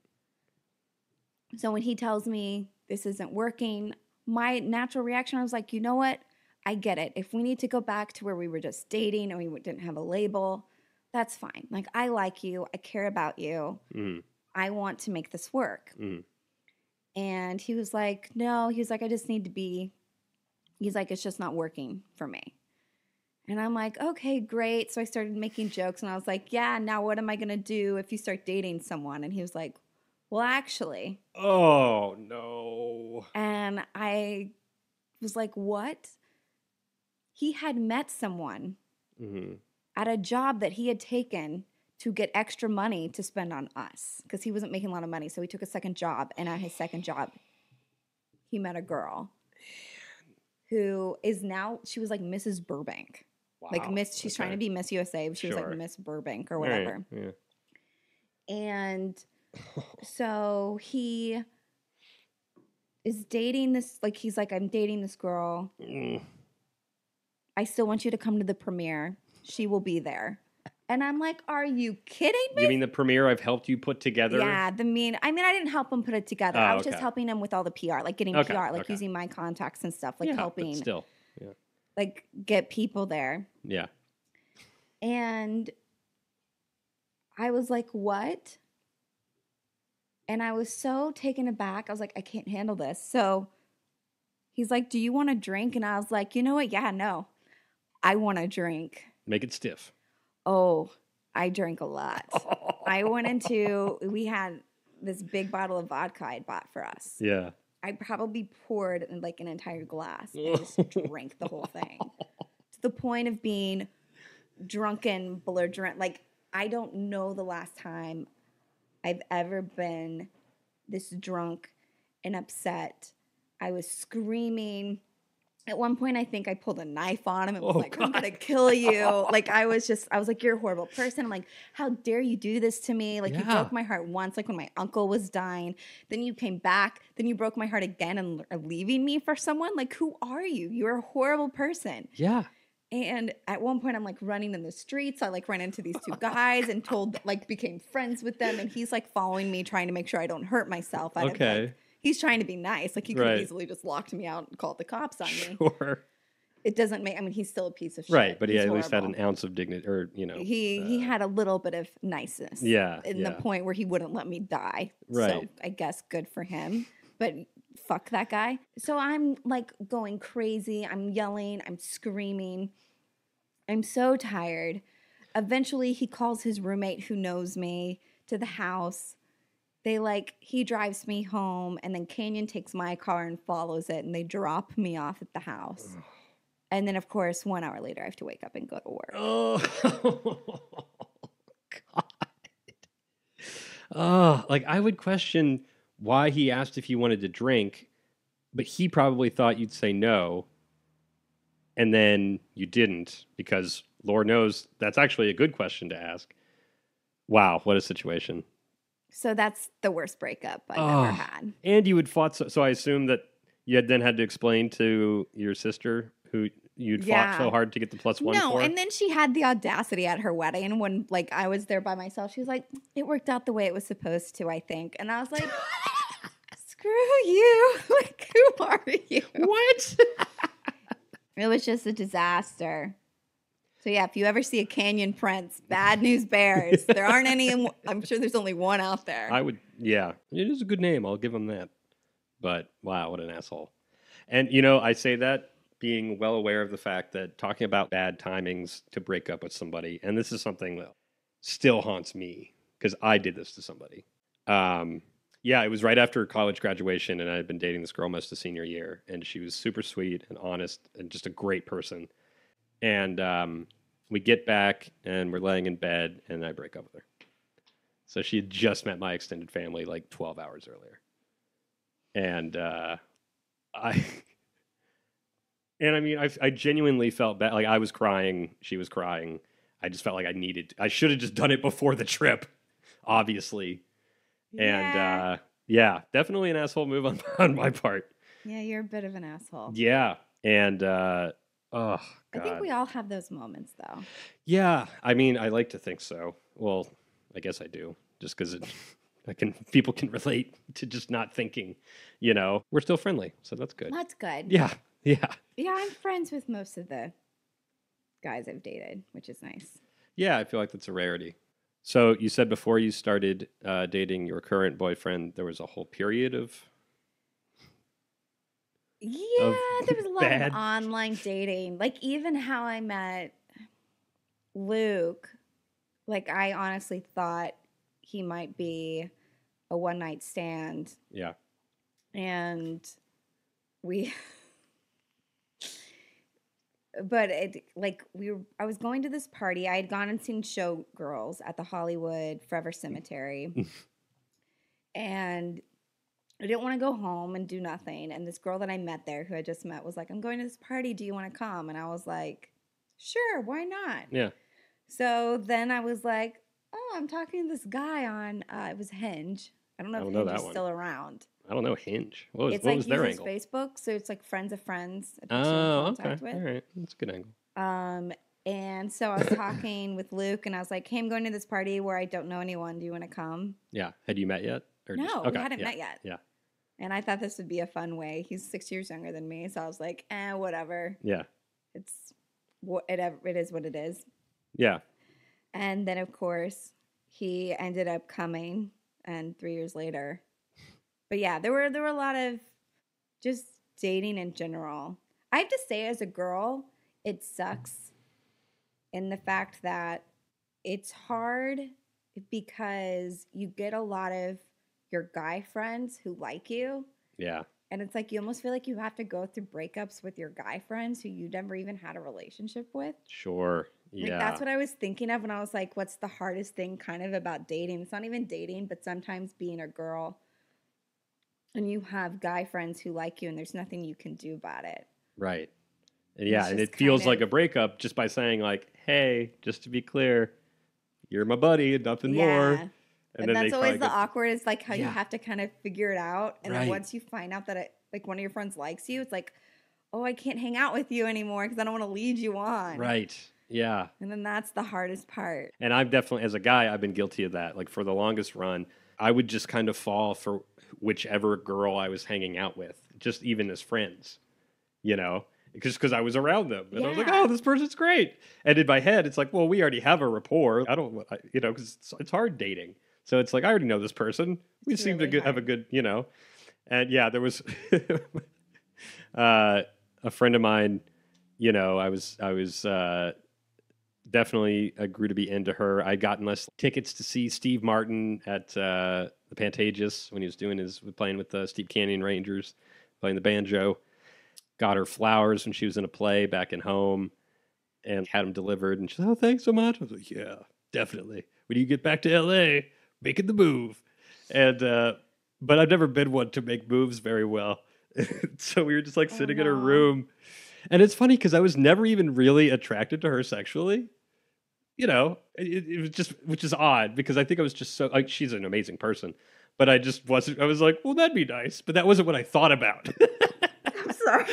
So when he tells me this isn't working, my natural reaction, I was like, you know what? I get it. If we need to go back to where we were just dating and we didn't have a label, that's fine. Like, I like you. I care about you. I want to make this work. And he was like, no. He was like, I just need to be. He's like, it's just not working for me. And I'm like, okay, great. So I started making jokes and I was like, yeah, now what am I going to do if you start dating someone? And he was like, Well, actually, Oh, no. and I was like, what? He had met someone Mm-hmm. at a job that he had taken to get extra money to spend on us because he wasn't making a lot of money. So he took a second job, and at his second job, he met a girl who is now, she was like Mrs. Burbank. Like Wow. she's trying to be Miss USA, but she was like Sure. Miss Burbank or All right, whatever. yeah. And so he is dating this, like, he's like, I'm dating this girl. Mm. I still want you to come to the premiere. She will be there. And I'm like, are you kidding me? You mean the premiere I've helped you put together? Yeah, I didn't help him put it together. I was just okay. helping him with all the PR, like getting Okay, PR, like okay. using my contacts and stuff, like Yeah, but helping, still. Yeah. like get people there. Yeah. And I was like, what? And I was so taken aback. I was like, I can't handle this. So he's like, do you want a drink? And I was like, you know what? Yeah, no, I want a drink. Make it stiff. Oh, I drank a lot. We had this big bottle of vodka I'd bought for us. Yeah. I probably poured like an entire glass and just drank the whole thing to the point of being drunken, belligerent. Like, I don't know the last time I've ever been this drunk and upset. I was screaming. At one point, I think I pulled a knife on him and was like, I'm going to kill you. Like, I was like, you're a horrible person. I'm like, how dare you do this to me? Like, you broke my heart once, like when my uncle was dying. Then you came back. Then you broke my heart again and are leaving me for someone. Like, who are you? You're a horrible person. Yeah. And at one point, I'm like running in the streets. I like ran into these two guys and became friends with them. And he's like following me, trying to make sure I don't hurt myself. He's trying to be nice. Like, he could have easily just locked me out and called the cops on me. Sure. It doesn't make, he's still a piece of shit. Right, but he He's at least had horrible. an ounce of dignity, or, He had a little bit of niceness. Yeah. In the point where he wouldn't let me die. Right. So I guess good for him. But fuck that guy. So I'm like going crazy. I'm yelling. I'm screaming. I'm so tired. Eventually, he calls his roommate who knows me to the house. He drives me home, and then Canyon takes my car and follows it, and they drop me off at the house. And then, of course, 1 hour later, I have to wake up and go to work. Oh, God. Oh, like, I would question why he asked if you wanted to drink, but he probably thought you'd say no, and then you didn't, because Lord knows that's actually a good question to ask. Wow, what a situation. So that's the worst breakup I've ever had. And you had fought, so I assume that you had then had to explain to your sister who you'd fought so hard to get the +1 for. No, and then she had the audacity at her wedding, and when I was there by myself, she was like, it worked out the way it was supposed to, I think. And I was like, screw you. Like, who are you? What? It was just a disaster. So yeah, if you ever see a Canyon Prince, bad news bears. There aren't any. I'm sure there's only one out there. Yeah. It is a good name. I'll give him that. But wow, what an asshole. And I say that being well aware of the fact that talking about bad timings to break up with somebody, and this is something that still haunts me because I did this to somebody. Yeah, it was right after college graduation, and I had been dating this girl most of senior year, and she was super sweet and honest and just a great person. And we get back, and we're laying in bed, and I break up with her. So she had just met my extended family like 12 hours earlier. And I genuinely felt bad. Like, I was crying. She was crying. I just felt like I should have just done it before the trip, obviously. Yeah. And yeah, definitely an asshole move on my part. Yeah, you're a bit of an asshole. Yeah. And oh, God. I think we all have those moments, though. Yeah. I mean, I like to think so. Well, I guess I do, just because people can relate to just not thinking, we're still friendly. So that's good. That's good. Yeah. Yeah. Yeah, I'm friends with most of the guys I've dated, which is nice. Yeah, I feel like that's a rarity. So you said before you started dating your current boyfriend, there was a whole period of... Yeah, there was a lot of online dating. Like, even how I met Luke, like, I honestly thought he might be a one night stand, Yeah. and we. But I was going to this party. I had gone and seen Showgirls at the Hollywood Forever Cemetery, and I didn't want to go home and do nothing. And this girl that I met there, who I just met, was like, "I'm going to this party. Do you want to come?" And I was like, "Sure, why not?" Yeah. So then I was like, "Oh, I'm talking to this guy on it was Hinge. I don't know I if don't know Hinge that is one. still around. I don't know Hinge. What It's what like was their uses angle? Facebook, so it's like friends of friends that puts you in Oh, okay. contact with." All right. That's a good angle. And so I was talking with Luke, and I was like, "Hey, I'm going to this party where I don't know anyone. Do you want to come?" Yeah. Had you met yet? Or No, okay. we hadn't Yeah. met yet. Yeah. And I thought this would be a fun way. He's 6 years younger than me, so I was like, whatever. Yeah. It is what it is. Yeah. And then, of course, he ended up coming, and 3 years later. But yeah, there were a lot of just dating in general. I have to say, as a girl, it sucks in the fact that it's hard because you get a lot of your guy friends who like you. Yeah. And it's like you almost feel like you have to go through breakups with your guy friends who you never even had a relationship with. Sure. Like Yeah. that's what I was thinking of when I was like, what's the hardest thing kind of about dating? It's not even dating, but sometimes being a girl and you have guy friends who like you and there's nothing you can do about it. Right. Yeah, It's and just it feels kind like a of- breakup just by saying like, "Hey, just to be clear, you're my buddy and nothing more." Yeah. And then that's they always finally the get- awkward is like how you Yeah. have to kind of figure it out. And Right. then once you find out that like one of your friends likes you, it's like, oh, I can't hang out with you anymore because I don't want to lead you on. Right. Yeah. And then that's the hardest part. And I've definitely, as a guy, I've been guilty of that. Like for the longest run, I would just kind of fall for whichever girl I was hanging out with, just even as friends, you know, because I was around them. And I was like, Yeah. oh, this person's great. And in my head, it's like, well, we already have a rapport. I don't, you know, because it's hard dating. So it's like, I already know this person. We It's seem really to have a hard. good, you know. And yeah, there was a friend of mine, you know, I was definitely grew to be into her. I'd gotten us tickets to see Steve Martin at the Pantages when he was playing with the Steve Canyon Rangers, playing the banjo. Got her flowers when she was in a play back in home and had them delivered. And she said, oh, thanks so much. I was like, yeah, definitely. When you get back to LA, making the move. And, but I've never been one to make moves very well. So we were just like sitting in her no. room. And it's funny because I was never even really attracted to her sexually. You know, it was just, which is odd because I think I was just so, like, she's an amazing person. But I just wasn't, I was like, well, that'd be nice. But that wasn't what I thought about. I'm sorry.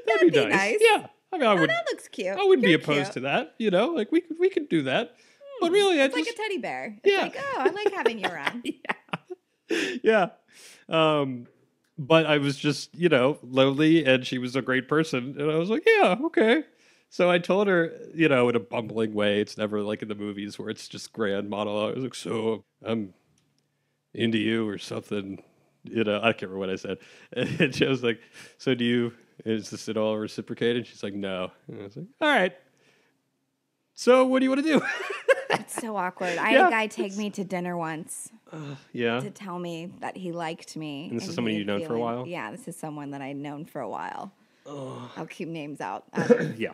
That'd be nice. Yeah. I mean, I wouldn't, That looks cute. I wouldn't be You're opposed cute. to that. You know, like we could do that. But really, I It's just, like a teddy bear. It's Yeah. like, oh, I like having you around. yeah. But I was just, you know, lonely and she was a great person. And I was like, yeah, okay. So I told her, you know, in a bumbling way, it's never like in the movies where it's just grand monologue. I was like, so I'm into you or something. You know, I can't remember what I said. And she was like, so is this at all reciprocated? She's like, no. And I was like, all right. So what do you want to do? It's so awkward. I Yeah. had a guy take me to dinner once Yeah. to tell me that he liked me. And this is he someone had you'd known for a while? Yeah, this is someone that I'd known for a while. I'll keep names out Yeah.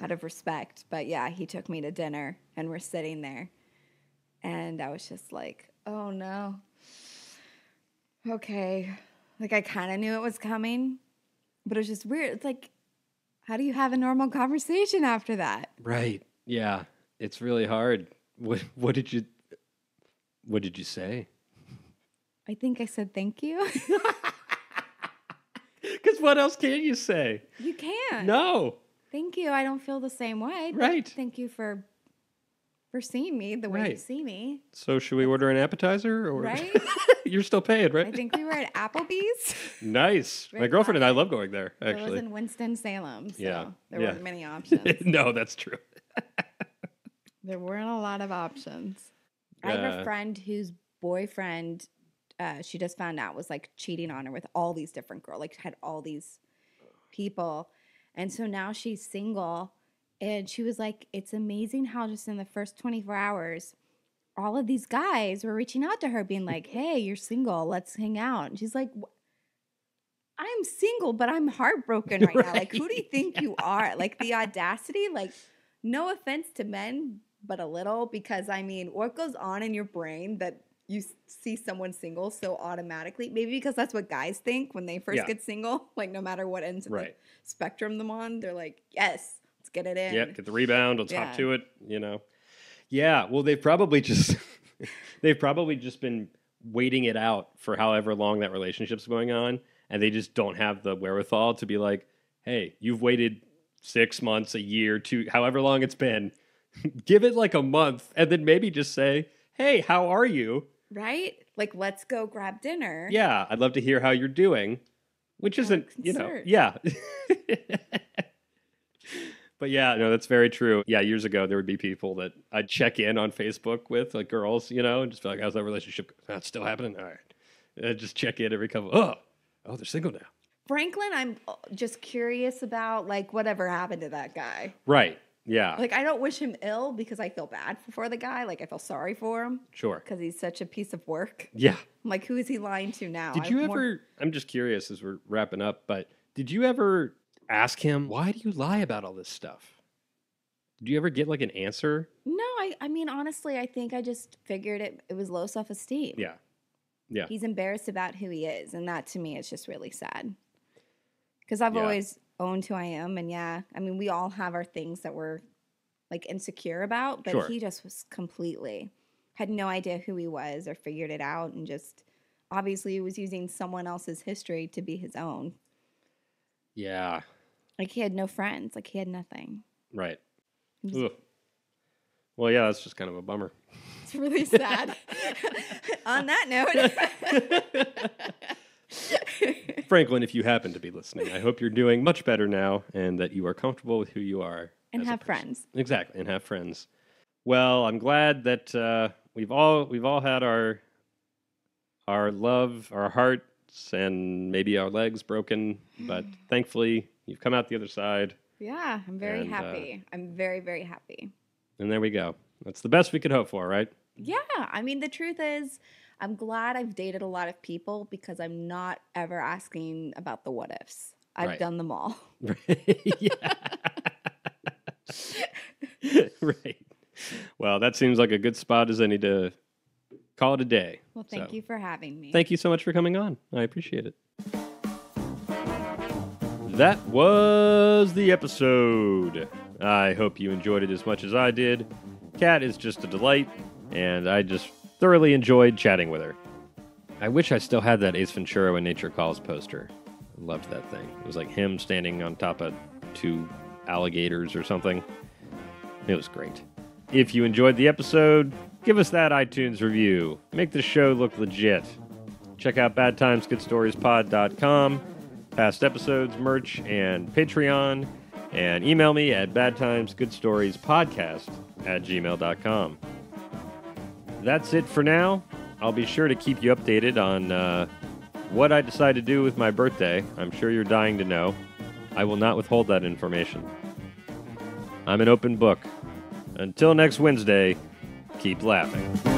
out of respect. But yeah, he took me to dinner and we're sitting there. And I was just like, oh no. Okay. Like I kind of knew it was coming, but it was just weird. It's like, how do you have a normal conversation after that? Right. Yeah. It's really hard. What did you say? I think I said thank you. Because what else can you say? You can't. No. Thank you. I don't feel the same way. but Right. Thank you for seeing me the way you Right. see me. So should we order an appetizer? Or Right? You're still paying, right? I think we were at Applebee's. Nice. Very My girlfriend and I classic. love going there, It was actually. in Winston-Salem, so Yeah. there Yeah. weren't many options. No, that's true. There weren't a lot of options. I have a Uh, friend whose boyfriend, she just found out, was like cheating on her with all these different girls, like had all these people. And so now she's single. And she was like, it's amazing how just in the first 24 hours, all of these guys were reaching out to her being like, hey, you're single. Let's hang out. And she's like, I'm single, but I'm heartbroken right now. Like, who do you think you are? Like, the audacity, like, no offense to men, but a little, because I mean, what goes on in your brain that you see someone single so automatically? Maybe because that's what guys think when they first get single. Like, no matter what ends of the spectrum them on, they're like, yes, let's get it in. Yep, get the rebound, let's hop to it, you know. Yeah, well, they've probably just been waiting it out for however long that relationship's going on, and they just don't have the wherewithal to be like, hey, you've waited 6 months, a year, 2, however long it's been. Give it like a month, and then maybe just say, hey, how are you? Right? Like, let's go grab dinner. Yeah, I'd love to hear how you're doing, which isn't, you know, yeah. But yeah, no, that's very true. Yeah, years ago, there would be people that I'd check in on Facebook with, like girls, you know, and just be like, how's that relationship? That's still happening? All right. And I'd just check in every couple. Oh, they're single now. Franklin, I'm just curious about, like, whatever happened to that guy. Right. Yeah. Like, I don't wish him ill because I feel bad for the guy. Like, I feel sorry for him. Sure. Because he's such a piece of work. Yeah. I'm like, who is he lying to now? Did you ever, I'm just curious as we're wrapping up, but did you ever ask him, why do you lie about all this stuff? Did you ever get like an answer? No, I mean, honestly, I think I just figured it was low self-esteem. Yeah. Yeah. He's embarrassed about who he is. And that to me is just really sad. Because I've always owned who I am. And I mean, we all have our things that we're like insecure about. But he just was completely, had no idea who he was or figured it out. And just obviously was using someone else's history to be his own. Yeah. Like he had no friends. Like he had nothing. Right. Well, yeah, that's just kind of a bummer. It's really sad. On that note. Franklin, if you happen to be listening, I hope you're doing much better now and that you are comfortable with who you are. And have friends. Exactly, and have friends. Well, I'm glad that we've all had our love, our hearts, and maybe our legs broken, but thankfully you've come out the other side. Yeah, I'm very happy. I'm very, very happy. And there we go. That's the best we could hope for, right? Yeah. I mean, the truth is, I'm glad I've dated a lot of people because I'm not ever asking about the what ifs. I've done them all. Yeah. Right. Well, that seems like a good spot as any to call it a day. Well, thank you for having me. Thank you so much for coming on. I appreciate it. That was the episode. I hope you enjoyed it as much as I did. Kat is just a delight, and I just thoroughly enjoyed chatting with her. I wish I still had that Ace Ventura When Nature Calls poster. I loved that thing. It was like him standing on top of 2 alligators or something. It was great. If you enjoyed the episode, give us that iTunes review. Make the show look legit. Check out badtimesgoodstoriespod.com. Past episodes, merch, and Patreon, and email me at badtimesgoodstoriespodcast@gmail.com. That's it for now. I'll be sure to keep you updated on what I decide to do with my birthday. I'm sure you're dying to know. I will not withhold that information. I'm an open book. Until next Wednesday, keep laughing.